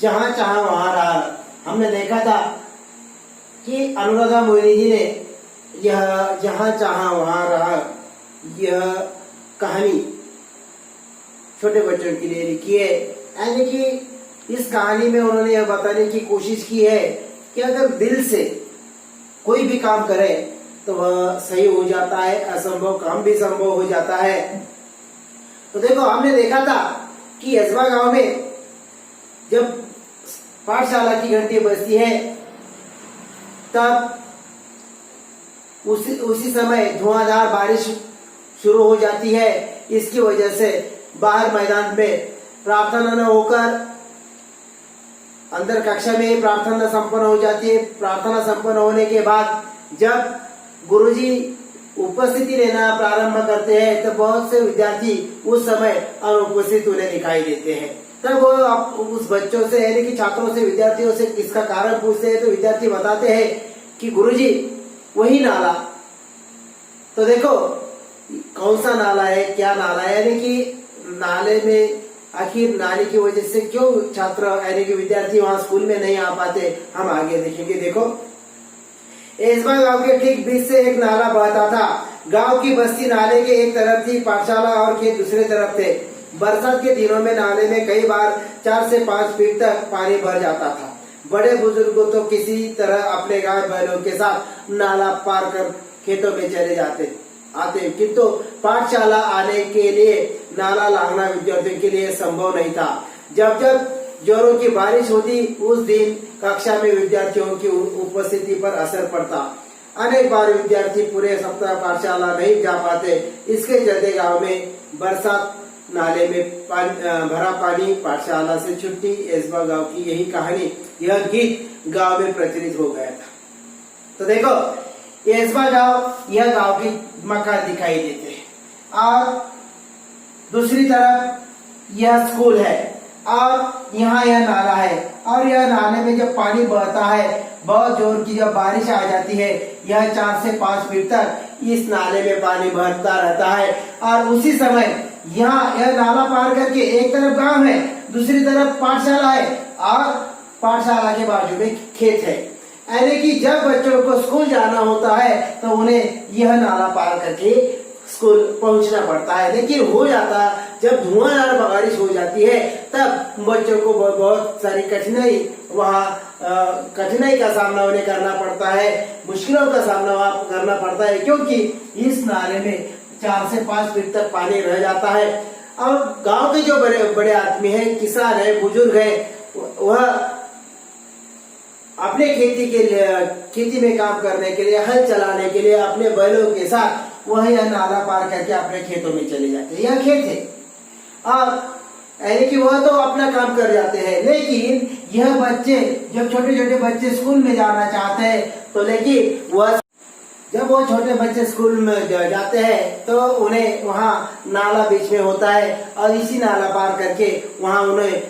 जहाँ चाहा वहाँ रहा। हमने देखा था कि अनुराधा मोहिनी जी ने यह जहाँ चाहा वहाँ रहा यह कहानी छोटे बच्चों के लिए लिखी है। यानी कि इस कहानी में उन्होंने यह बताने की कोशिश की है कि अगर दिल से कोई भी काम करे तो वह सही हो जाता है, असंभव काम भी संभव हो जाता है। तो देखो, हमने देखा था कि यसबा गांव में जब पाठशाला की घंटी बजती है तब उसी समय धुआंधार बारिश शुरू हो जाती है। इसकी वजह से बाहर मैदान में प्रार्थना न होकर अंदर कक्षा में ही प्रार्थना संपन्न हो जाती है। प्रार्थना संपन्न होने के बाद जब गुरुजी उपस्थिति लेना प्रारंभ करते हैं तो बहुत से विद्यार्थी उस समय अनुपस्थित उन्हें दिखाई देते हैं। तब वो उस बच्चों से यानी कि छात्रों से, विद्यार्थियों से इसका कारण पूछते हैं तो विद्यार्थी बताते हैं कि गुरुजी वही नाला। तो देखो कौन सा नाला है, क्या नाला है, यानी कि नाले में आखिर नाले की वजह से क्यों छात्र यानी कि विद्यार्थी वहां स्कूल में नहीं आ पाते, हम आगे देखेंगे। देखो, यसबा गांव के ठीक बीच से एक नाला बहता था। गांव की बस्ती नाले के एक तरफ थी, पाठशाला और खेत दूसरे तरफ थे। बरसात के दिनों में नाले में कई बार 4 से 5 फीट तक पानी भर जाता था। बड़े बुजुर्ग तो किसी तरह अपने गाय बैलों के साथ नाला पार कर खेतों में चले आते, किंतु पाठशाला आने के लिए नाला लांघना विद्यार्थियों के लिए संभव नहीं था। जब जब जोरों की बारिश होती उस दिन कक्षा में विद्यार्थियों की उपस्थिति पर असर पड़ता। अनेक बार विद्यार्थी पूरे सप्ताह पाठशाला नहीं जा पाते। इसके चलते गांव में बरसात नाले में भरा पानी, पाठशाला से छुट्टी, यसबा गांव की यही कहानी, यह गीत गांव में प्रचलित हो गया था। तो देखो, यसबा गांव, यह गांव की मकान दिखाई देते हैं और दूसरी तरफ यह स्कूल है और यहाँ यह नाला है। और यह नाले में जब पानी बहता है, बहुत जोर की जब बारिश आ जाती है, यह 4 से 5 फीट तक इस नाले में पानी बहता रहता है। और उसी समय यहाँ यह नाला पार करके एक तरफ गांव है, दूसरी तरफ पाठशाला है और पाठशाला के बाजू में खेत है। यानी कि जब बच्चों को स्कूल जाना होता है तो उन्हें यह नाला पार करके स्कूल पहुंचना पड़ता है। लेकिन हो जाता जब धुआंधार बारिश हो जाती है तब बच्चों को बहुत सारी कठिनाई का सामना उन्हें करना पड़ता है, मुश्किलों का सामना करना पड़ता है, क्योंकि इस नाले में 4 से 5 फीट तक पानी रह जाता है। और गांव के जो बड़े बड़े आदमी हैं, किसान है, बुजुर्ग है, वह अपने खेती में काम करने के लिए, हल चलाने के लिए अपने बैलों के साथ वह यह नाला पार करके अपने खेतों में चले जाते हैं। यह खेत है और यानी कि वह तो अपना काम कर जाते हैं। लेकिन यह बच्चे, जब छोटे छोटे बच्चे स्कूल में जाना चाहते हैं तो लेकिन वह जब वो छोटे बच्चे स्कूल में जाते हैं तो उन्हें वहाँ नाला बीच में होता है और इसी नाला पार करके वहाँ उन्हें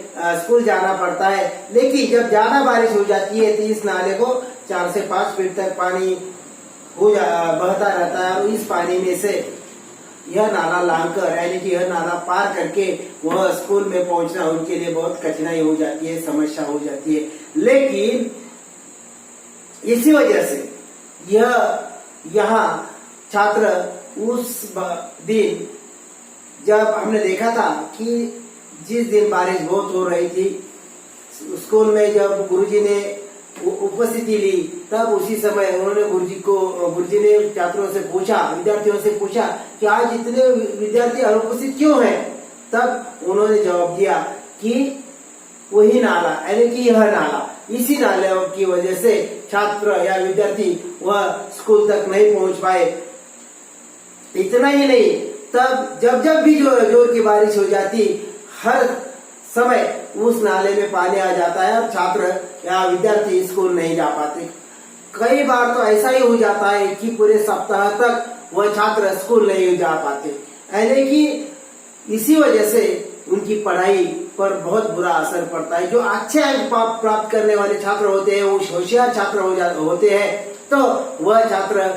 स्कूल जाना पड़ता है। लेकिन जब ज्यादा बारिश हो जाती है तो इस नाले को 4 से 5 फीट तक पानी बहता रहता है और इस पानी में से यह नाला लांघकर यानी कि यह नाला पार करके वह स्कूल में पहुंचना उनके लिए बहुत कठिनाई हो जाती है, समस्या हो जाती है। लेकिन इसी वजह से यहाँ छात्र उस दिन जब हमने देखा था कि जिस दिन बारिश बहुत हो रही थी, स्कूल में जब गुरुजी ने उपस्थिति ली तब उसी समय उन्होंने गुरुजी ने छात्रों से पूछा, विद्यार्थियों से पूछा कि आज इतने विद्यार्थी अनुपस्थित क्यों हैं। तब उन्होंने जवाब दिया कि वही नाला यानी कि यह नाला, इसी नाले की वजह से छात्र या विद्यार्थी वह स्कूल तक नहीं पहुंच पाए। इतना ही नहीं, तब जब भी जोर की बारिश हो जाती, हर समय उस नाले में पानी आ जाता है और छात्र या विद्यार्थी स्कूल नहीं जा पाते। कई बार तो ऐसा ही हो जाता है कि पूरे सप्ताह तक वह छात्र स्कूल नहीं जा पाते। यानी कि इसी वजह से उनकी पढ़ाई पर बहुत बुरा असर पड़ता है। जो अच्छे अंक प्राप्त करने वाले छात्र होते हैं, वो होशियार छात्र होते हैं, तो वह छात्र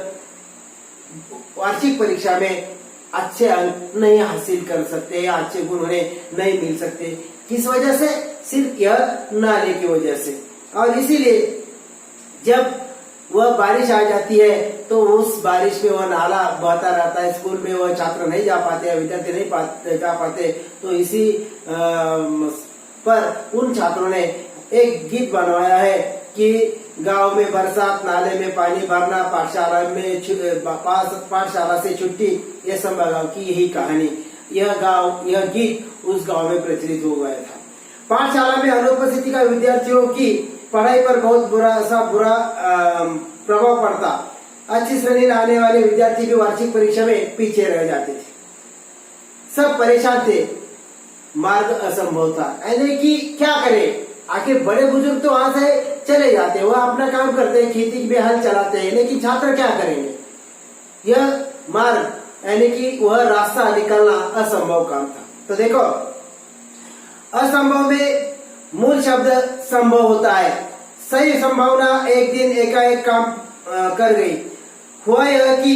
वार्षिक परीक्षा में अच्छे अंक नहीं हासिल कर सकते या अच्छे गुण उन्हें नहीं मिल सकते। किस वजह से? सिर्फ यह नाले की वजह से। और इसीलिए जब वह बारिश आ जाती है तो उस बारिश में वह नाला बहता रहता है, स्कूल में वह छात्र नहीं जा पाते, विद्यार्थी नहीं जा पाते। तो इसी पर उन छात्रों ने एक गीत बनवाया है कि गांव में बरसात, नाले में पानी भरना, पाठशाला से छुट्टी, यह संभव गाँव की यही कहानी। यह गीत उस गांव में प्रचलित हो गया था। पाठशाला में अनुपस्थिति का विद्यार्थियों की पढ़ाई पर बहुत बुरा प्रभाव पड़ता। अच्छी श्रेणी लाने वाले विद्यार्थी भी वार्षिक परीक्षा में पीछे रह जाते थे। सब परेशान थे, मार्ग असंभव था। यानी कि क्या करें, आखिर बड़े बुजुर्ग तो वहां से चले जाते, वह अपना काम करते हैं, खेती में हल चलाते हैं, लेकिन छात्र क्या करेंगे? यह मार्ग यानी कि वह रास्ता निकलना असंभव काम था। तो देखो, असंभव में मूल शब्द संभव होता है। सही संभावना एक दिन एकाएक काम कर गई। हुआ यह कि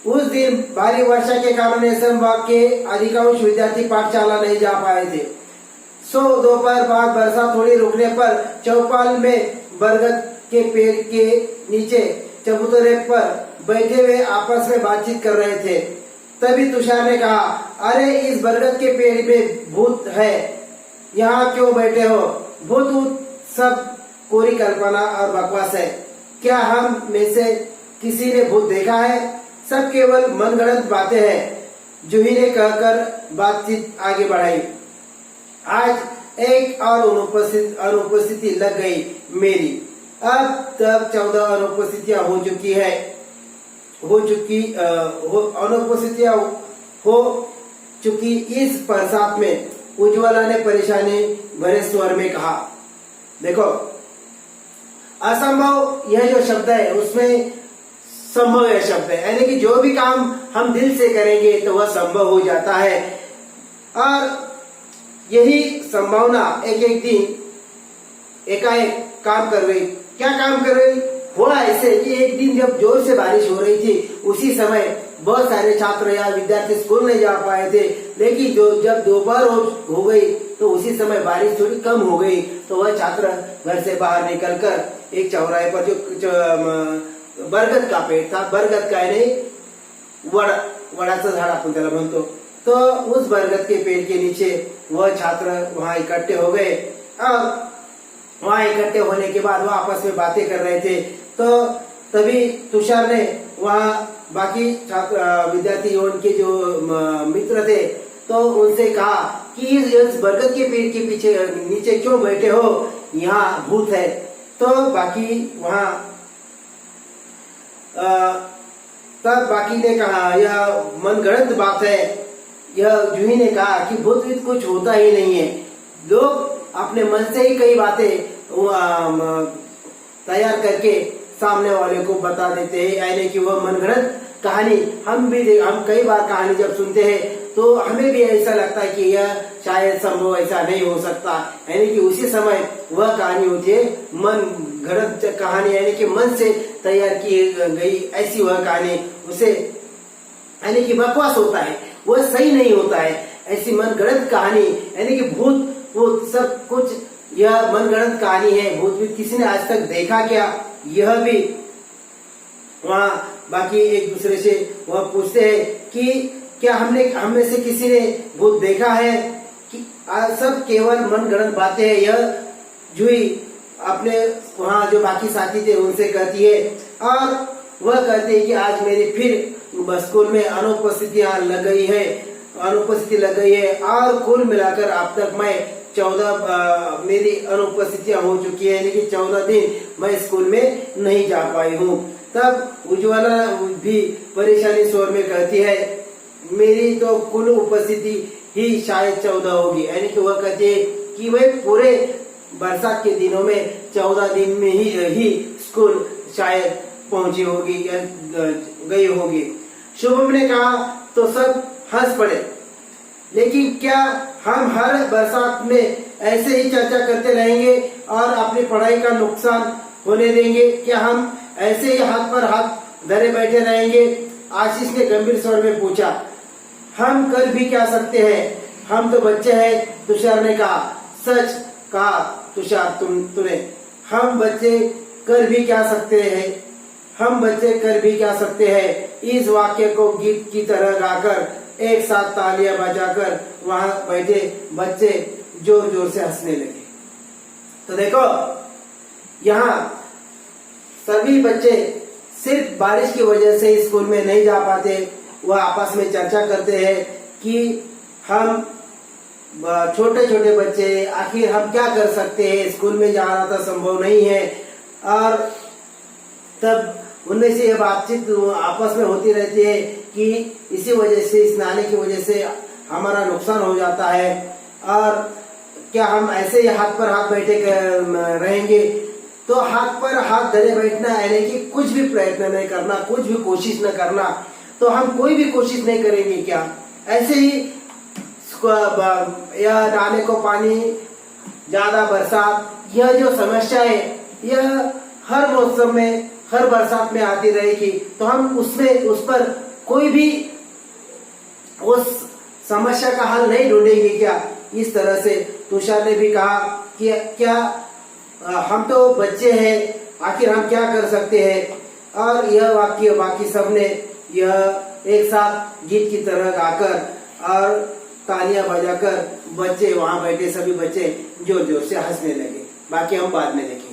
उस दिन भारी वर्षा के कारण संभाग के अधिकांश विद्यार्थी पाठशाला नहीं जा पाए थे। दोपहर बाद वर्षा थोड़ी रुकने पर चौपाल में बरगद के पेड़ के नीचे चबूतरे पर बैठे हुए आपस में बातचीत कर रहे थे। तभी तुषार ने कहा, अरे इस बरगद के पेड़ में भूत है, यहाँ क्यों बैठे हो? भूत सब कोरी कल्पना और बकवास है। क्या हम में से किसी ने भूत देखा है? सब केवल मनगढ़ंत बातें हैं। जूही ने कहकर बातचीत आगे बढ़ाई। आज एक और अनुपस्थिति लग गई मेरी। अब तक 14 अनुपस्थितियां अनुपस्थितियां हो चुकी। इस बरसात में उज्ज्वला ने परेशानी भरे स्वर में कहा, देखो, असंभव यह जो शब्द है उसमें संभव यह शब्द है, यानी कि जो भी काम हम दिल से करेंगे तो वह संभव हो जाता है। और यही संभावना एक दिन एकाएक काम कर गई। क्या काम कर गई? हुआ ऐसे कि एक दिन जब जोर से बारिश हो रही थी, उसी समय बहुत सारे छात्र या विद्यार्थी स्कूल नहीं जा पाए थे, लेकिन जब दोपहर हो गई तो उसी समय बारिश थोड़ी कम हो गई। तो वह छात्र घर से बाहर निकलकर एक चौराहे पर जो बरगद का पेड़ था, बरगद का नहीं वडाचं झाड आपण त्याला म्हणतो, तो उस बरगद के पेड़ के नीचे वह छात्र वहां इकट्ठे हो गए। और वहां इकट्ठे होने के बाद वह आपस में बातें कर रहे थे। तो तभी तुषार ने वहां बाकी छात्र विद्यार्थी उनके जो मित्र थे तो उनसे कहा कि इस बरगद के पेड़ के पीछे नीचे क्यों बैठे हो, यहाँ भूत है। तो बाकी वहां तब बाकी ने कहा, यह मनगढ़ंत बात है। यह जूही ने कहा कि भूत कुछ होता ही नहीं है, लोग अपने मन से ही कई बातें तैयार करके सामने वाले को बता देते हैं, यानी कि वह मनगढ़ंत कहानी। हम कई बार कहानी जब सुनते हैं तो हमें भी ऐसा लगता है कि यह शायद संभव ऐसा नहीं हो सकता, यानी कि उसी समय वह कहानी होती है मनगढ़ंत कहानी, यानी कि मन से तैयार की गई ऐसी वह कहानी, उसे यानी कि बकवास होता है, वह सही नहीं होता है। ऐसी मनगढ़ंत कहानी यानी कि भूत सब कुछ, यह मनगढ़ंत कहानी है। भूत किसी ने आज तक देखा क्या? यह भी वहाँ बाकी एक दूसरे से वह पूछते हैं कि क्या हमने से किसी ने भूत देखा है? कि सब केवल मनगढ़ंत बातें हैं। यह जूही अपने वहाँ जो बाकी साथी थे उनसे कहती है, और वह कहती है कि आज मेरी फिर स्कूल में अनुपस्थिति लग गई है और कुल मिलाकर अब तक मैं 14 मेरी अनुपस्थितियां हो चुकी है, यानी कि 14 दिन मैं स्कूल में नहीं जा पाई हूँ। तब उज्ज्वला भी परेशानी स्वर में कहती है, मेरी तो कुल उपस्थिति ही शायद 14 होगी, यानी कि वह कहती है कि वह पूरे बरसात के दिनों में 14 दिन में ही स्कूल शायद पहुंची होगी या गई होगी। शुभम ने कहा तो सब हंस पड़े, लेकिन क्या हम हर बरसात में ऐसे ही चर्चा करते रहेंगे और अपनी पढ़ाई का नुकसान होने देंगे? क्या हम ऐसे ही हाथ पर हाथ धरे बैठे रहेंगे? आशीष ने गंभीर स्वर में पूछा। हम कर भी क्या सकते हैं, हम तो बच्चे हैं। तुषार ने कहा, सच कहा तुषार तूने। हम बच्चे कर भी क्या सकते हैं, हम बच्चे कर भी क्या सकते हैं। इस वाक्य को गीत की तरह गाकर एक साथ तालियां बजाकर वहां बैठे बच्चे जोर जोर से हंसने लगे। तो देखो यहाँ सभी बच्चे सिर्फ बारिश की वजह से स्कूल में नहीं जा पाते, वह आपस में चर्चा करते हैं कि हम छोटे छोटे बच्चे आखिर हम क्या कर सकते हैं, स्कूल में जाना तो संभव नहीं है। और तब उनमें से ये बातचीत आपस में होती रहती है कि इसी वजह से, इस नाले की वजह से हमारा नुकसान हो जाता है, और क्या हम ऐसे ही हाथ पर हाथ बैठे रहेंगे। तो हाथ पर हाथ धरे बैठना यानी कि कुछ भी प्रयत्न नहीं करना, कुछ भी कोशिश न करना। तो हम कोई भी कोशिश नहीं करेंगे क्या, ऐसे ही यह नाले को पानी, ज्यादा बरसात, यह जो समस्या है यह हर मौसम में, हर बरसात में आती रहेगी। तो हम उसमें उस पर कोई भी उस समस्या का हल नहीं ढूंढेंगे क्या। इस तरह से तुषार ने भी कहा कि क्या हम तो बच्चे हैं, आखिर हम क्या कर सकते हैं। और यह वाक्य बाकी सबने यह एक साथ गीत की तरह गाकर और तालियां बजाकर बच्चे वहां बैठे सभी बच्चे जोर जोर से हंसने लगे। बाकी हम बाद में देखेंगे।